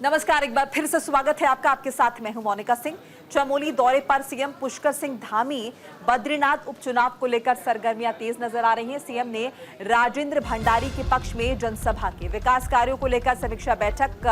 नमस्कार, एक बार फिर से स्वागत है आपका। आपके साथ मैं हूं मोनिका सिंह। चमोली दौरे पर सीएम पुष्कर सिंह धामी बद्रीनाथ उपचुनाव को लेकर सरगर्मियां तेज नजर आ रही हैं। सीएम ने राजेंद्र भंडारी के पक्ष में जनसभा के विकास कार्यों को लेकर समीक्षा बैठक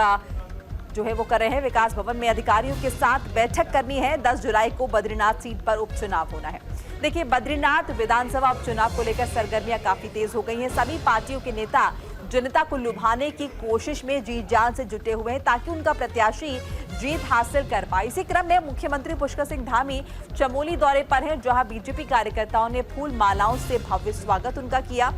जो है वो कर रहे हैं। विकास भवन में अधिकारियों के साथ बैठक करनी है। 10 जुलाई को बद्रीनाथ सीट पर उपचुनाव होना है। देखिए, बद्रीनाथ विधानसभा उपचुनाव को लेकर सरगर्मियां काफी तेज हो गई हैं। सभी पार्टियों के नेता जनता को लुभाने की कोशिश में जी जान से जुटे हुए हैं ताकि उनका प्रत्याशी जीत हासिल कर पाए। इसी क्रम में मुख्यमंत्री पुष्कर सिंह धामी चमोली दौरे पर हैं, जहां बीजेपी कार्यकर्ताओं ने फूल मालाओं से भव्य स्वागत उनका किया।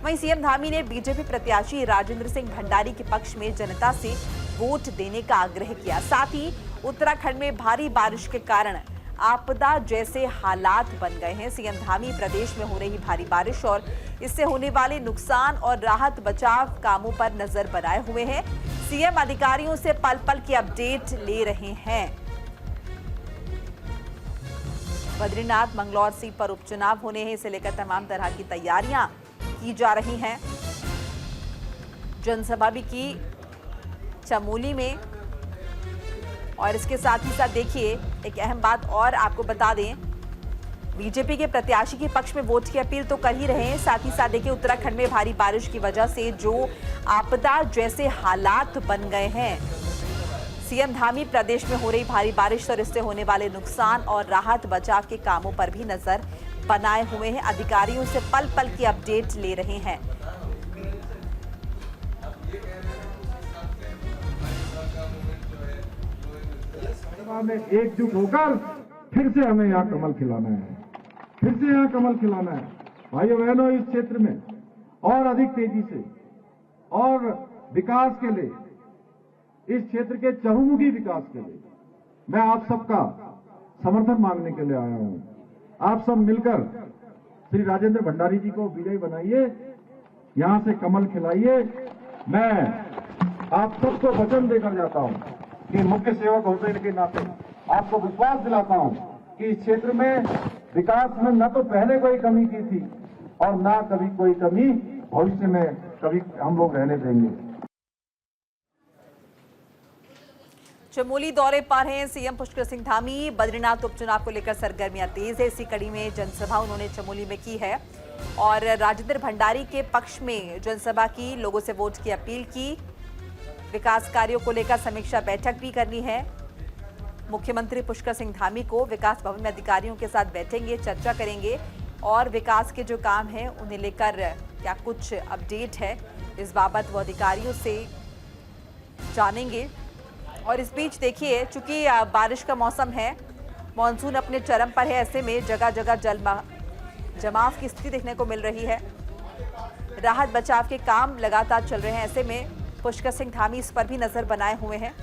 वहीं सीएम धामी ने बीजेपी प्रत्याशी राजेंद्र सिंह भंडारी के पक्ष में जनता से वोट देने का आग्रह किया। साथ ही उत्तराखंड में भारी बारिश के कारण आपदा जैसे हालात बन गए हैं। सीएम धामी प्रदेश में हो रही भारी बारिश और इससे होने वाले नुकसान और राहत बचाव कामों पर नजर बनाए हुए हैं। सीएम अधिकारियों से पल पल की अपडेट ले रहे हैं। बद्रीनाथ मंगलौर सीट पर उपचुनाव होने हैं, इसे लेकर तमाम तरह की तैयारियां की जा रही हैं। जनसभा भी की चमोली में। और इसके साथ ही साथ देखिए, एक अहम बात और आपको बता दें, बीजेपी के प्रत्याशी के पक्ष में वोट की अपील तो कर ही रहे हैं। साथ ही साथ देखिए, उत्तराखंड में भारी बारिश की वजह से जो आपदा जैसे हालात बन गए हैं, सीएम धामी प्रदेश में हो रही भारी बारिश और इससे होने वाले नुकसान और राहत बचाव के कामों पर भी नजर बनाए हुए हैं। अधिकारियों से पल पल की अपडेट ले रहे हैं। में एकजुट होकर फिर से हमें यहाँ कमल खिलाना है, फिर से यहाँ कमल खिलाना है। भाइयों बहनों, इस क्षेत्र में और अधिक तेजी से और विकास के लिए, इस क्षेत्र के चहुमुखी विकास के लिए मैं आप सबका समर्थन मांगने के लिए आया हूं। आप सब मिलकर श्री राजेंद्र भंडारी जी को विजयी बनाइए, यहां से कमल खिलाइए। मैं आप सबको वचन देकर जाता हूं कि मुख्य सेवक होने के नाते आपको विश्वास दिलाता हूं कि इस क्षेत्र में विकास में न तो पहले कोई कमी की थी और न कभी कोई कमी भविष्य में कभी हम लोग रहने देंगे। चमोली दौरे पर हैं सीएम पुष्कर सिंह धामी। बद्रीनाथ उपचुनाव को लेकर सरगर्मियां तेज है। इसी कड़ी में जनसभा उन्होंने चमोली में की है और राजेंद्र भंडारी के पक्ष में जनसभा की, लोगों से वोट की अपील की। विकास कार्यों को लेकर समीक्षा बैठक भी करनी है। मुख्यमंत्री पुष्कर सिंह धामी को विकास भवन में अधिकारियों के साथ बैठेंगे, चर्चा करेंगे और विकास के जो काम हैं उन्हें लेकर क्या कुछ अपडेट है इस बाबत वो अधिकारियों से जानेंगे। और इस बीच देखिए, चूंकि बारिश का मौसम है, मानसून अपने चरम पर है, ऐसे में जगह जगह जमाव की स्थिति देखने को मिल रही है। राहत बचाव के काम लगातार चल रहे हैं। ऐसे में पुष्कर सिंह धामी इस पर भी नजर बनाए हुए हैं।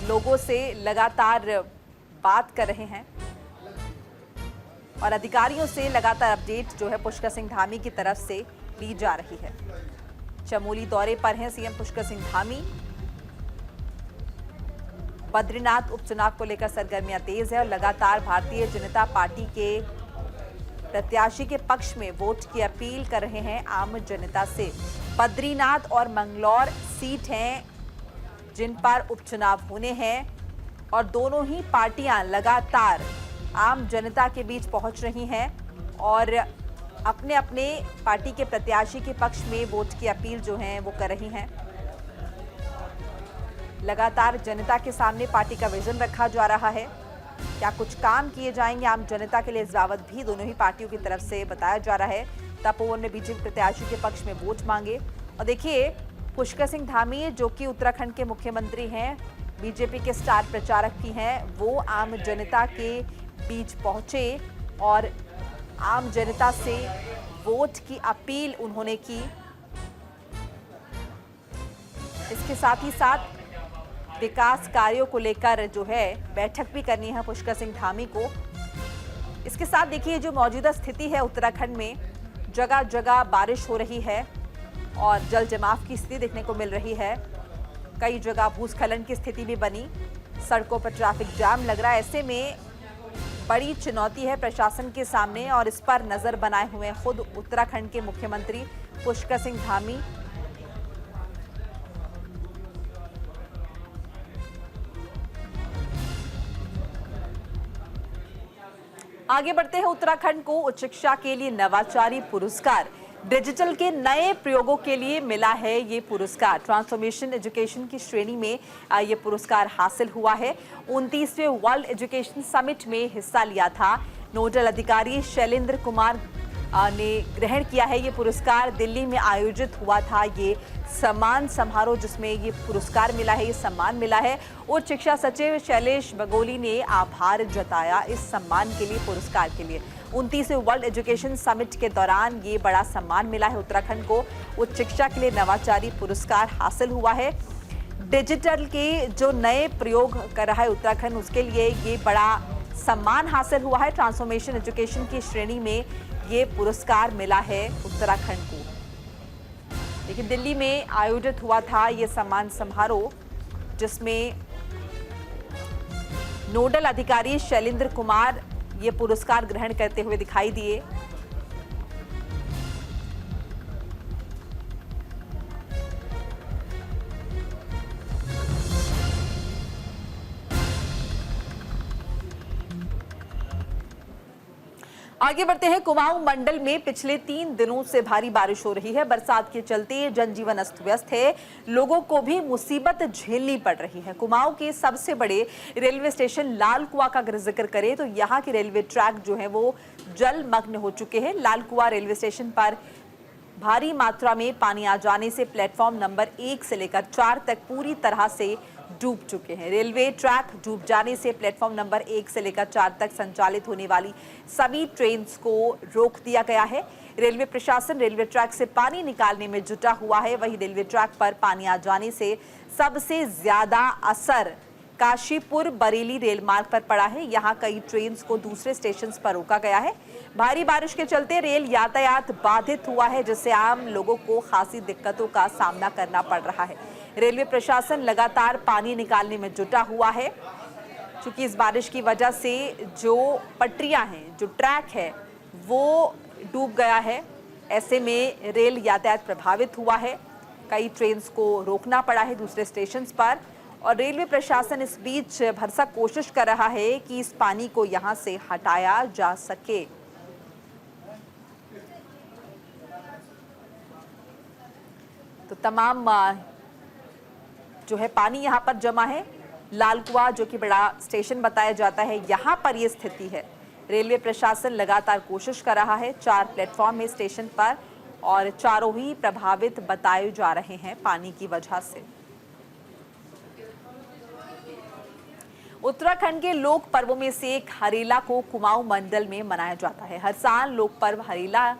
लोगों से लगातार बात कर रहे हैं और अधिकारियों से लगातार अपडेट जो है पुष्कर सिंह धामी की तरफ से ली जा रही है। चमोली दौरे पर हैं सीएम पुष्कर सिंह धामी। बद्रीनाथ उपचुनाव को लेकर सरगर्मियां तेज है और लगातार भारतीय जनता पार्टी के प्रत्याशी के पक्ष में वोट की अपील कर रहे हैं आम जनता से। बद्रीनाथ और मंगलौर सीट हैं जिन पर उपचुनाव होने हैं और दोनों ही पार्टियां लगातार आम जनता के बीच पहुंच रही हैं और अपने अपने पार्टी के प्रत्याशी के पक्ष में वोट की अपील जो है वो कर रही हैं। लगातार जनता के सामने पार्टी का विजन रखा जा रहा है, क्या कुछ काम किए जाएंगे आम जनता के लिए, इस बाबत भी दोनों ही पार्टियों की तरफ से बताया जा रहा है। तपोवन में बीजेपी प्रत्याशी के पक्ष में वोट मांगे। और देखिए, पुष्कर सिंह धामी जो कि उत्तराखंड के मुख्यमंत्री हैं, बीजेपी के स्टार प्रचारक भी हैं, वो आम जनता के बीच पहुंचे और आम जनता से वोट की अपील उन्होंने की। इसके साथ ही साथ विकास कार्यों को लेकर जो है बैठक भी करनी है पुष्कर सिंह धामी को। इसके साथ देखिए, जो मौजूदा स्थिति है उत्तराखंड में, जगह जगह बारिश हो रही है और जल जमाव की स्थिति देखने को मिल रही है। कई जगह भूस्खलन की स्थिति भी बनी, सड़कों पर ट्रैफिक जाम लग रहा है। ऐसे में बड़ी चुनौती है प्रशासन के सामने और इस पर नजर बनाए हुए खुद उत्तराखंड के मुख्यमंत्री पुष्कर सिंह धामी। आगे बढ़ते हैं। उत्तराखंड को उच्च शिक्षा के लिए नवाचारी पुरस्कार, डिजिटल के नए प्रयोगों के लिए मिला है ये पुरस्कार। ट्रांसफॉर्मेशन एजुकेशन की श्रेणी में ये पुरस्कार हासिल हुआ है। 29वें वर्ल्ड एजुकेशन समिट में हिस्सा लिया था। नोडल अधिकारी शैलेंद्र कुमार ने ग्रहण किया है ये पुरस्कार। दिल्ली में आयोजित हुआ था ये सम्मान समारोह, जिसमें ये पुरस्कार मिला है, ये सम्मान मिला है। उच्च शिक्षा सचिव शैलेश बगोली ने आभार जताया इस सम्मान के लिए, पुरस्कार के लिए। 29वें वर्ल्ड एजुकेशन समिट के दौरान ये बड़ा सम्मान मिला है उत्तराखंड को। उच्च शिक्षा के लिए नवाचारी पुरस्कार हासिल हुआ है। डिजिटल के जो नए प्रयोग कर रहा है उत्तराखंड, उसके लिए ये बड़ा सम्मान हासिल हुआ है। ट्रांसफॉर्मेशन एजुकेशन की श्रेणी में ये पुरस्कार मिला है उत्तराखंड को। देखिए, दिल्ली में आयोजित हुआ था ये सम्मान समारोह, जिसमें नोडल अधिकारी शैलेंद्र कुमार ये पुरस्कार ग्रहण करते हुए दिखाई दिए। आगे बढ़ते हैं। कुमाऊं मंडल में पिछले 3 दिनों से भारी बारिश हो रही है। बरसात के चलते जनजीवन अस्त व्यस्त है, लोगों को भी मुसीबत झेलनी पड़ रही है। कुमाऊं के सबसे बड़े रेलवे स्टेशन लालकुआं का अगर जिक्र करें तो यहाँ के रेलवे ट्रैक जो है वो जलमग्न हो चुके हैं। लालकुआं रेलवे स्टेशन पर भारी मात्रा में पानी आ जाने से प्लेटफॉर्म नंबर 1 से लेकर 4 तक पूरी तरह से डूब चुके हैं। रेलवे ट्रैक डूब जाने से प्लेटफॉर्म नंबर 1 से लेकर 4 तक संचालित होने वाली सभी ट्रेन को रोक दिया गया है। रेलवे प्रशासन रेलवे ट्रैक से पानी निकालने में जुटा हुआ है। वहीं रेलवे ट्रैक पर पानी आ जाने से सबसे ज्यादा असर काशीपुर बरेली रेल मार्ग पर पड़ा है। यहाँ कई ट्रेन को दूसरे स्टेशन पर रोका गया है। भारी बारिश के चलते रेल यातायात बाधित हुआ है, जिससे आम लोगों को खासी दिक्कतों का सामना करना पड़ रहा है। रेलवे प्रशासन लगातार पानी निकालने में जुटा हुआ है, क्योंकि इस बारिश की वजह से जो पटरियां हैं, जो ट्रैक है, वो डूब गया है। ऐसे में रेल यातायात प्रभावित हुआ है। कई ट्रेन को रोकना पड़ा है दूसरे स्टेशन पर, और रेलवे प्रशासन इस बीच भरसक कोशिश कर रहा है कि इस पानी को यहां से हटाया जा सके। तो तमाम जो है पानी यहाँ पर जमा है। लालकुआं जो कि बड़ा स्टेशन बताया जाता है, यहाँ पर ये स्थिति है। रेलवे प्रशासन लगातार कोशिश कर रहा है। 4 प्लेटफॉर्म है स्टेशन पर, और चारों ही प्रभावित बताए जा रहे हैं पानी की वजह से। उत्तराखंड के लोक पर्वों में से एक हरेला को कुमाऊं मंडल में मनाया जाता है। हर साल लोक पर्व हरेला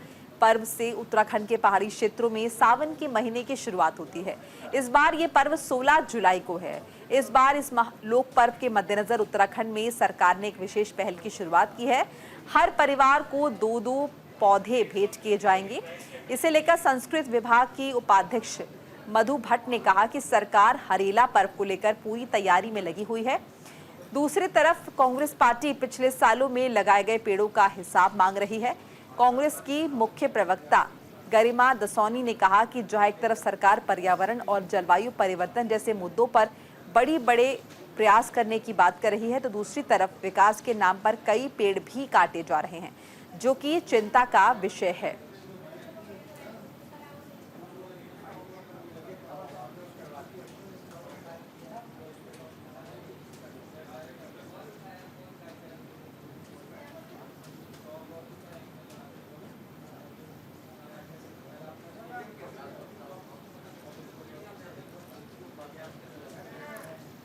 पर्व से उत्तराखंड के पहाड़ी क्षेत्रों में सावन के महीने की शुरुआत होती है। इस बार ये पर्व 16 जुलाई को है। इस बार इस लोक पर्व के मद्देनजर उत्तराखंड में सरकार ने एक विशेष पहल की शुरुआत की है। हर परिवार को 2-2 पौधे भेंट किए जाएंगे। इसे लेकर संस्कृत विभाग की उपाध्यक्ष मधु भट्ट ने कहा कि सरकार हरेला पर्व को लेकर पूरी तैयारी में लगी हुई है। दूसरी तरफ कांग्रेस पार्टी पिछले सालों में लगाए गए पेड़ों का हिसाब मांग रही है। कांग्रेस की मुख्य प्रवक्ता गरिमा दसौनी ने कहा कि जहां एक तरफ सरकार पर्यावरण और जलवायु परिवर्तन जैसे मुद्दों पर बड़े प्रयास करने की बात कर रही है, तो दूसरी तरफ विकास के नाम पर कई पेड़ भी काटे जा रहे हैं, जो कि चिंता का विषय है।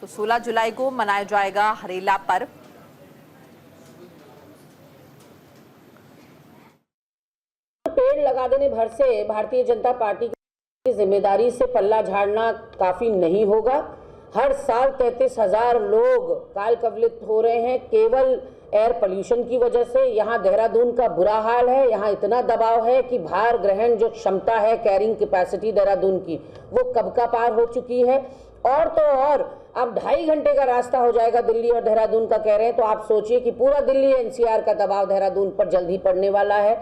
तो 16 जुलाई को मनाया जाएगा हरेला पर्व। पेड़ लगा देने भर से भारतीय जनता पार्टी की जिम्मेदारी से पल्ला झाड़ना काफी नहीं होगा। हर साल 33,000 लोग काल कवलित हो रहे हैं केवल एयर पोल्यूशन की वजह से। यहाँ देहरादून का बुरा हाल है। यहाँ इतना दबाव है कि भार ग्रहण जो क्षमता है, कैरिंग कैपेसिटी देहरादून की, वो कब का पार हो चुकी है। और तो और अब 2.5 घंटे का रास्ता हो जाएगा दिल्ली और देहरादून का, कह रहे हैं। तो आप सोचिए कि पूरा दिल्ली एनसीआर का दबाव देहरादून पर जल्द ही पड़ने वाला है।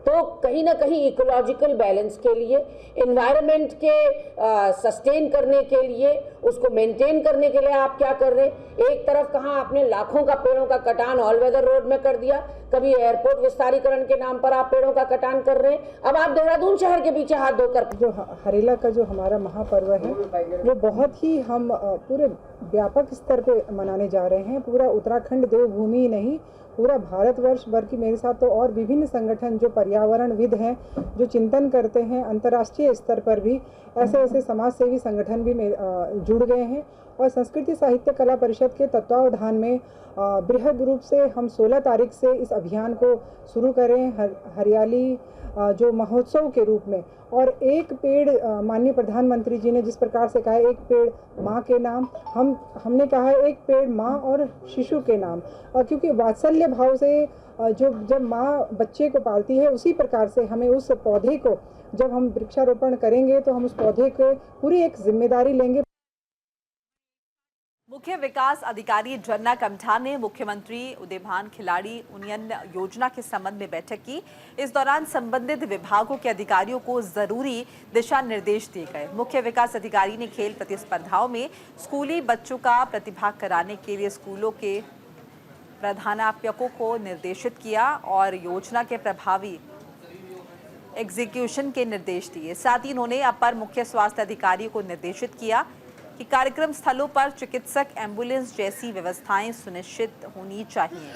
तो कहीं ना कहीं इकोलॉजिकल बैलेंस के लिए, एनवायरनमेंट के सस्टेन करने के लिए, उसको मेंटेन करने के लिए आप क्या कर रहे हैं? एक तरफ कहाँ आपने लाखों का पेड़ों का कटान ऑल वेदर रोड में कर दिया, कभी एयरपोर्ट विस्तारीकरण के नाम पर आप पेड़ों का कटान कर रहे हैं, अब आप देहरादून शहर के पीछे हाथ धोकर। जो हरेला का जो हमारा महापर्व है वो बहुत ही हम पूरे व्यापक स्तर पे मनाने जा रहे हैं। पूरा उत्तराखंड देवभूमि ही नहीं, पूरा भारतवर्ष भर की, मेरे साथ तो और विभिन्न संगठन जो पर्यावरणविद हैं, जो चिंतन करते हैं, अंतर्राष्ट्रीय स्तर पर भी ऐसे ऐसे समाज सेवी संगठन भी जुड़ गए हैं। और संस्कृति साहित्य कला परिषद के तत्वावधान में बृहद रूप से हम 16 तारीख से इस अभियान को शुरू करें, हरियाली जो महोत्सव के रूप में। और एक पेड़, माननीय प्रधानमंत्री जी ने जिस प्रकार से कहा, एक पेड़ माँ के नाम, हमने कहा है एक पेड़ माँ और शिशु के नाम। और क्योंकि वात्सल्य भाव से जब माँ बच्चे को पालती है, उसी प्रकार से हमें उस पौधे को, जब हम वृक्षारोपण करेंगे तो हम उस पौधे को पूरी एक जिम्मेदारी लेंगे। मुख्य विकास अधिकारी जन्ना कमठान ने मुख्यमंत्री उदयभान खिलाड़ी उन्नयन योजना के संबंध में बैठक की। इस दौरान संबंधित विभागों के अधिकारियों को जरूरी दिशा निर्देश दिए गए। मुख्य विकास अधिकारी ने खेल प्रतिस्पर्धाओं में स्कूली बच्चों का प्रतिभाग कराने के लिए स्कूलों के प्रधानाध्यापकों को निर्देशित किया और योजना के प्रभावी एग्जीक्यूशन के निर्देश दिए। साथ ही उन्होंने अपर मुख्य स्वास्थ्य अधिकारी को निर्देशित किया कि कार्यक्रम स्थलों पर चिकित्सक, एम्बुलेंस जैसी व्यवस्थाएं सुनिश्चित होनी चाहिए।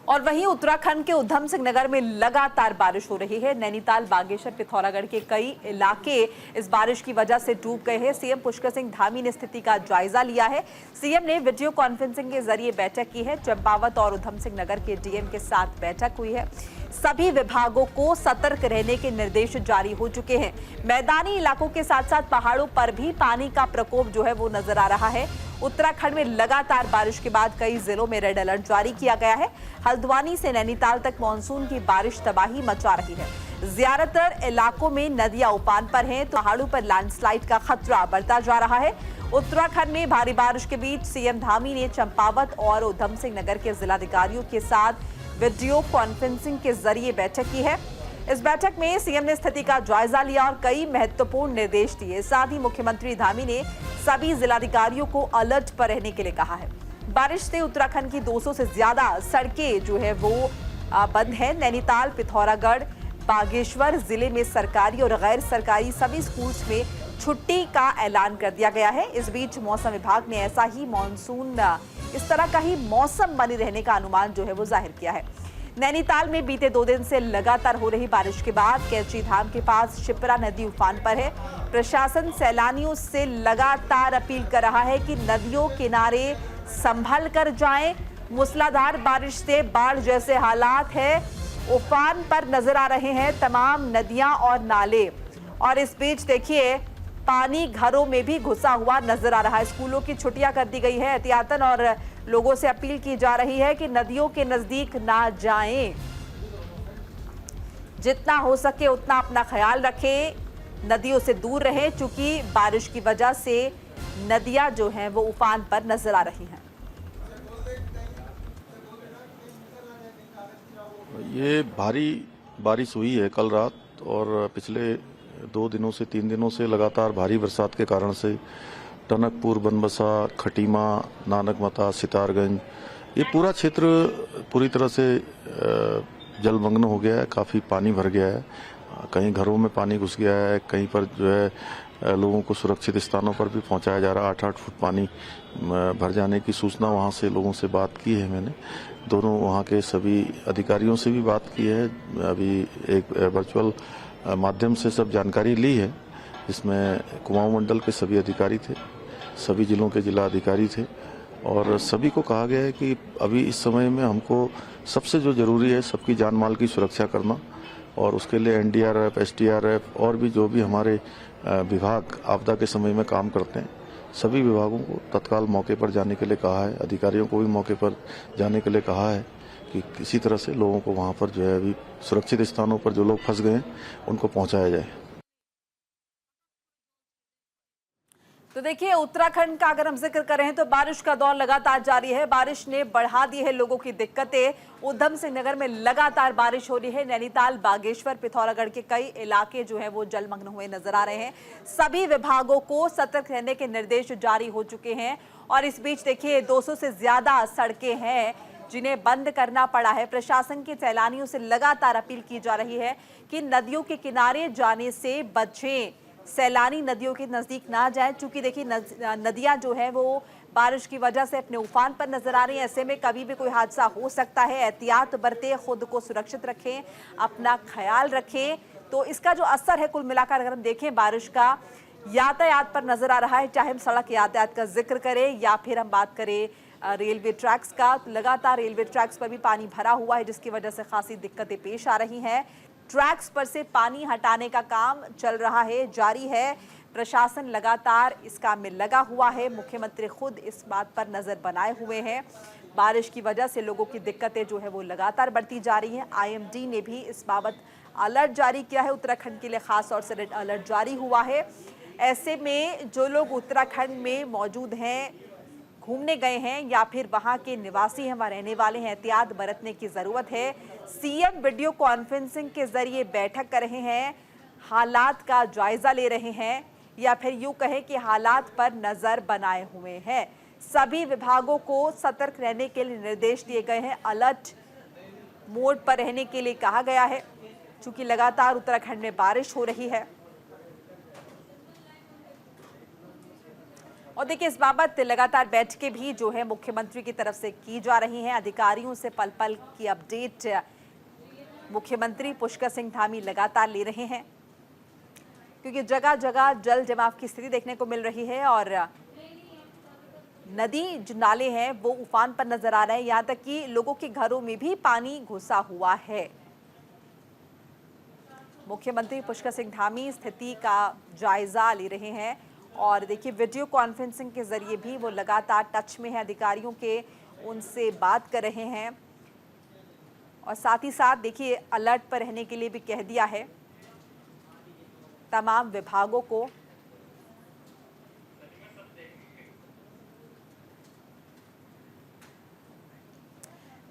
और वहीं उत्तराखंड के उधम सिंह नगर में लगातार बारिश हो रही है। नैनीताल, बागेश्वर, पिथौरागढ़ के कई इलाके इस बारिश की वजह से डूब गए हैं। सीएम पुष्कर सिंह धामी ने स्थिति का जायजा लिया है। सीएम ने वीडियो कॉन्फ्रेंसिंग के जरिए बैठक की है। चंपावत और उधम सिंह नगर के डीएम के साथ बैठक हुई है। सभी विभागों को सतर्क रहने के निर्देश जारी हो चुके हैं। मैदानी इलाकों के साथ साथ पहाड़ों पर भी पानी का प्रकोप जो है वो नजर आ रहा है। उत्तराखंड में लगातार बारिश के बाद कई जिलों में रेड अलर्ट जारी किया गया है। हल्द्वानी से नैनीताल तक मानसून की बारिश तबाही मचा रही है। ज्यादातर इलाकों में नदियां उफान पर हैं, तो पहाड़ों पर लैंडस्लाइड का खतरा बढ़ता जा रहा है। उत्तराखंड में भारी बारिश के बीच सीएम धामी ने चंपावत और उधम सिंह नगर के जिलाधिकारियों के साथ वीडियो कॉन्फ्रेंसिंग के जरिए बैठक की है। इस बैठक में सीएम ने स्थिति का जायजा लिया और कई महत्वपूर्ण निर्देश दिए। साथ ही मुख्यमंत्री धामी ने सभी जिलाधिकारियों को अलर्ट पर रहने के लिए कहा है। बारिश से उत्तराखंड की 200 से ज्यादा सड़कें जो है वो बंद है। नैनीताल, पिथौरागढ़, बागेश्वर जिले में सरकारी और गैर सरकारी सभी स्कूल्स में छुट्टी का ऐलान कर दिया गया है। इस बीच मौसम विभाग ने ऐसा ही मानसून, इस तरह का ही मौसम बने रहने का अनुमान जो है वो जाहिर किया है। नैनीताल में बीते 2 दिन से लगातार हो रही बारिश के बाद कैची धाम के पास शिप्रा नदी उफान पर है। प्रशासन सैलानियों से लगातार अपील कर रहा है कि नदियों किनारे संभल कर जाएं। मूसलाधार बारिश से बाढ़ जैसे हालात है, उफान पर नजर आ रहे हैं तमाम नदियां और नाले। और इस बीच देखिए पानी घरों में भी घुसा हुआ नजर आ रहा है। स्कूलों की छुट्टियां कर दी गई है एहतियातन और लोगों से अपील की जा रही है कि नदियों के नजदीक ना जाएं। जितना हो सके उतना अपना ख्याल रखें, नदियों से दूर रहें, क्योंकि बारिश की वजह से नदियां जो हैं वो उफान पर नजर आ रही हैं। ये भारी बारिश हुई है कल रात और पिछले 2 दिनों से 3 दिनों से लगातार भारी बरसात के कारण से टनकपुर, बनबसा, खटीमा, नानकमता, सितारगंज, ये पूरा क्षेत्र पूरी तरह से जलमग्न हो गया है। काफ़ी पानी भर गया है, कहीं घरों में पानी घुस गया है, कहीं पर जो है लोगों को सुरक्षित स्थानों पर भी पहुंचाया जा रहा है। 8-8 फुट पानी भर जाने की सूचना वहां से लोगों से बात की है मैंने। दोनों वहां के सभी अधिकारियों से भी बात की है। अभी एक वर्चुअल माध्यम से सब जानकारी ली है। इसमें कुमाऊं मंडल के सभी अधिकारी थे, सभी जिलों के जिला अधिकारी थे और सभी को कहा गया है कि अभी इस समय में हमको सबसे जो जरूरी है सबकी जान माल की सुरक्षा करना और उसके लिए एनडीआरएफ, एसडीआरएफ और भी जो भी हमारे विभाग आपदा के समय में काम करते हैं, सभी विभागों को तत्काल मौके पर जाने के लिए कहा है। अधिकारियों को भी मौके पर जाने के लिए कहा है, कि किसी तरह से लोगों को वहां पर जो है अभी सुरक्षित स्थानों पर जो लोग फंस गए हैं उनको पहुंचाया जाए। तो देखिए, उत्तराखंड का अगर हम जिक्र करें तो बारिश का दौर लगातार जारी है। बारिश ने बढ़ा दी है लोगों की दिक्कतें। उधम सिंह नगर में लगातार बारिश हो रही है। नैनीताल, बागेश्वर, पिथौरागढ़ के कई इलाके जो है वो जलमग्न हुए नजर आ रहे हैं। सभी विभागों को सतर्क रहने के निर्देश जारी हो चुके हैं। और इस बीच देखिए, 200 से ज्यादा सड़कें हैं जिन्हें बंद करना पड़ा है। प्रशासन के सैलानियों से लगातार अपील की जा रही है कि नदियों के किनारे जाने से बचें, सैलानी नदियों के नजदीक ना जाएं। चूंकि देखिए, नदियां जो है वो बारिश की वजह से अपने उफान पर नजर आ रही हैं। ऐसे में कभी भी कोई हादसा हो सकता है। एहतियात बरतें, खुद को सुरक्षित रखें, अपना ख्याल रखें। तो इसका जो असर है कुल मिलाकर अगर हम देखें बारिश का, यातायात पर नजर आ रहा है। चाहे हम सड़क यातायात का जिक्र करें या फिर हम बात करें रेलवे ट्रैक्स का, तो लगातार रेलवे ट्रैक्स पर भी पानी भरा हुआ है, जिसकी वजह से खासी दिक्कतें पेश आ रही हैं। ट्रैक्स पर से पानी हटाने का काम चल रहा है, जारी है। प्रशासन लगातार इस काम में लगा हुआ है। मुख्यमंत्री खुद इस बात पर नजर बनाए हुए हैं। बारिश की वजह से लोगों की दिक्कतें जो है वो लगातार बढ़ती जा रही हैं। आईएमडी ने भी इस बाबत अलर्ट जारी किया है। उत्तराखंड के लिए खास तौर से रेड अलर्ट जारी हुआ है। ऐसे में जो लोग उत्तराखंड में मौजूद हैं, घूमने गए हैं या फिर वहां के निवासी हैं, वहां रहने वाले हैं, एहतियात बरतने की जरूरत है। सीएम वीडियो कॉन्फ्रेंसिंग के जरिए बैठक कर रहे हैं, हालात का जायजा ले रहे हैं, या फिर यूं कहें कि हालात पर नजर बनाए हुए हैं। सभी विभागों को सतर्क रहने के लिए निर्देश दिए गए हैं। अलर्ट मोड पर रहने के लिए कहा गया है, क्योंकि लगातार उत्तराखंड में बारिश हो रही है। और देखिए, इस बाबत लगातार बैठकें भी जो है मुख्यमंत्री की तरफ से की जा रही हैं। अधिकारियों से पल पल की अपडेट मुख्यमंत्री पुष्कर सिंह धामी लगातार ले रहे हैं, क्योंकि जगह जगह जल जमाव की स्थिति देखने को मिल रही है और नदी जो नाले हैं वो उफान पर नजर आ रहे हैं। यहां तक कि लोगों के घरों में भी पानी घुसा हुआ है। मुख्यमंत्री पुष्कर सिंह धामी स्थिति का जायजा ले रहे हैं और देखिए, वीडियो कॉन्फ्रेंसिंग के जरिए भी वो लगातार टच में है अधिकारियों के, उनसे बात कर रहे हैं। और साथ ही साथ देखिए, अलर्ट पर रहने के लिए भी कह दिया है तमाम विभागों को।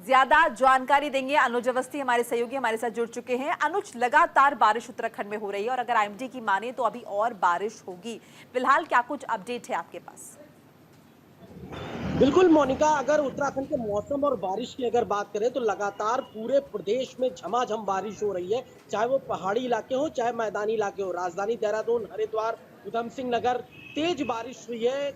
ज्यादा जानकारी देंगे अनुज अवस्थी, हमारे सहयोगी हमारे साथ जुड़ चुके हैं। अनुज, लगातार बारिश उत्तराखंड में हो रही है और अगर आईएमडी की माने तो अभी और बारिश होगी। फिलहाल क्या कुछ अपडेट है आपके पास? बिल्कुल मोनिका, अगर उत्तराखंड के मौसम और बारिश की अगर बात करें तो लगातार पूरे प्रदेश में झमाझम बारिश हो रही है, चाहे वो पहाड़ी इलाके हो चाहे मैदानी इलाके हो। राजधानी देहरादून, हरिद्वार, उधम सिंह नगर तेज बारिश हुई है।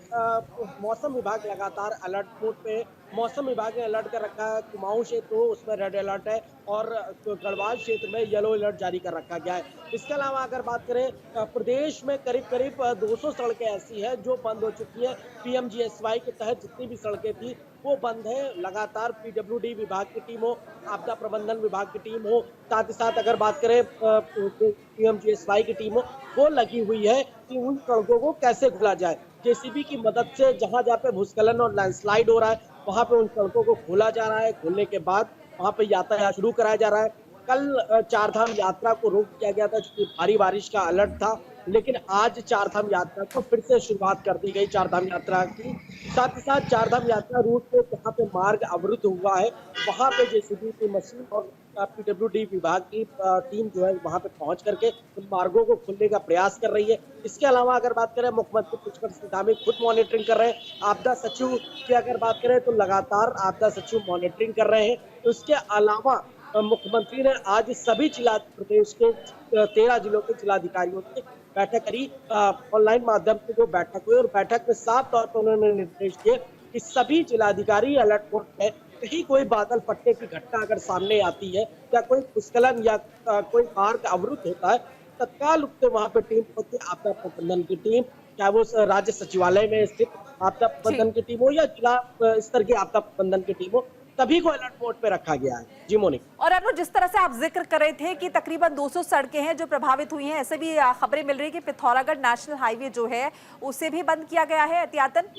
मौसम विभाग लगातार अलर्ट मोड पे। मौसम विभाग ने अलर्ट कर रखा है। कुमाऊं क्षेत्र हो उसमें रेड अलर्ट है और गढ़वाल क्षेत्र में येलो अलर्ट जारी कर रखा गया है। इसके अलावा अगर बात करें, प्रदेश में करीब करीब 200 सड़कें ऐसी है जो बंद हो चुकी है। पीएमजीएसवाई के तहत जितनी भी सड़कें थी वो बंद है। लगातार पीडब्ल्यूडी विभाग की टीम हो, आपदा प्रबंधन विभाग की टीम हो, साथ ही साथ अगर बात करें पीएमजीएसवाई की टीम हो, वो लगी हुई है कि उन सड़कों को कैसे खुला जाए। जेसीबी की मदद से जहां जहां पे भूस्खलन और लैंडस्लाइड हो रहा है वहां पे उन सड़कों को खोला जा रहा है। खोलने के बाद वहां पे यातायात शुरू कराया जा रहा है। कल चारधाम यात्रा को रोक दिया गया था क्योंकि भारी बारिश का अलर्ट था, लेकिन आज चारधाम यात्रा को फिर से शुरुआत कर दी गई चारधाम यात्रा की। साथ ही साथ चारधाम यात्रा रूट पे जहाँ पे मार्ग अवरुद्ध हुआ है वहां पे जेसीबी की मशीन और पीडब्ल्यूडी विभाग की टीम जो है वहां पे पहुंच करके उन मार्गों को खोलने का प्रयास कर रही है। इसके अलावा अगर बात करें, मुख्यमंत्री पुष्कर सिंह धामी खुद मॉनिटरिंग कर रहे हैं। आपदा सचिव की अगर बात करें तो लगातार आपदा सचिव मॉनिटरिंग कर रहे हैं। उसके अलावा मुख्यमंत्री ने आज सभी जिला प्रदेश के 13 जिलों के जिलाधिकारियों से बैठक करी। ऑनलाइन माध्यम से जो बैठक हुई और बैठक में साफ तौर पर उन्होंने निर्देश दिए कि सभी जिलाधिकारी अलर्ट मोड है। कहीं कोई बादल फटने की घटना अगर सामने आती है या कोई भूस्खलन या कोई मार्ग अवरुद्ध होता है, तत्काल रूप से वहां पर टीम होती है, आपदा प्रबंधन की टीम, चाहे वो राज्य सचिवालय में स्थित आपदा प्रबंधन की टीम हो या जिला स्तर की आपदा प्रबंधन की टीम हो, सभी को अलर्ट मोड पे रखा गया है। जी मोनिका। और अनुज, जिस तरह से आप जिक्र कर रहे थे कि तकरीबन 200 सड़कें हैं जो प्रभावित हुई हैं, ऐसे भी खबरें मिल रही है कि पिथौरागढ़ नेशनल हाईवे जो है उसे भी बंद किया गया है एहतियातन।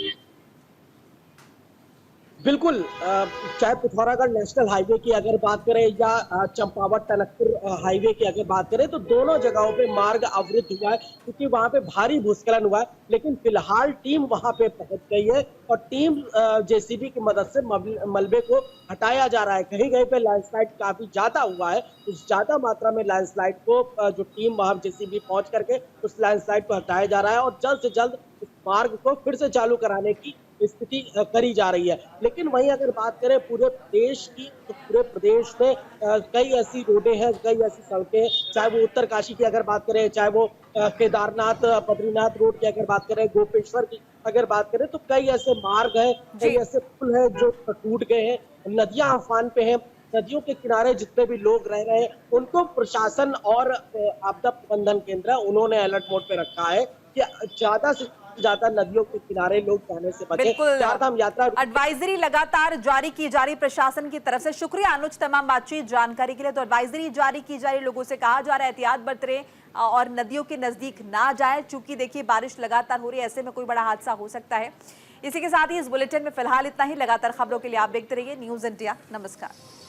बिल्कुल चाहे पिथौरागढ़ नेशनल हाईवे की अगर बात करें या चंपावत टनकपुर हाईवे की अगर बात करें तो दोनों जगहों पे मार्ग अवरुद्ध हुआ है क्योंकि वहां पे भारी भूस्खलन हुआ है। लेकिन फिलहाल टीम वहां पे पहुंच गई है और टीम जेसीबी की मदद से मलबे को हटाया जा रहा है। कहीं कहीं पे लैंडस्लाइड काफी ज्यादा हुआ है, उस ज्यादा मात्रा में लैंडस्लाइड को जो टीम वहां जेसीबी पहुंच करके उस लैंडस्लाइड को हटाया जा रहा है और जल्द से जल्द इस मार्ग को फिर से चालू कराने की स्थिति करी जा रही है। लेकिन वहीं अगर बात करें पूरे देश की तो पूरे प्रदेश में कई ऐसी रोडें हैं, कई ऐसी सड़कें हैं, चाहे वो उत्तरकाशी की अगर बात करें, चाहे वो केदारनाथ बद्रीनाथ रोड की अगर बात करें, गोपेश्वर की अगर बात करें, तो कई ऐसे मार्ग हैं, कई ऐसे पुल हैं जो टूट गए हैं, नदियां उफान पे हैं। नदियों के किनारे जितने भी लोग रह रहे हैं उनको प्रशासन और आपदा प्रबंधन केंद्र उन्होंने अलर्ट मोड पे रखा है कि ज्यादा से ज्यादा नदियों के किनारे लोग जाने से बचें। बिल्कुल, चारधाम यात्रा एडवाइजरी लगातार जारी की जा रही प्रशासन की तरफ से। शुक्रिया अनुज तमाम बातचीत जानकारी के लिए। तो एडवाइजरी जारी की जा रही, लोगों से कहा जा रहा है एहतियात बरतें और नदियों के नजदीक ना जाए, चूंकि देखिए बारिश लगातार हो रही है, ऐसे में कोई बड़ा हादसा हो सकता है। इसी के साथ ही इस बुलेटिन में फिलहाल इतना ही। लगातार खबरों के लिए आप देखते रहिए न्यूज़ इंडिया। नमस्कार।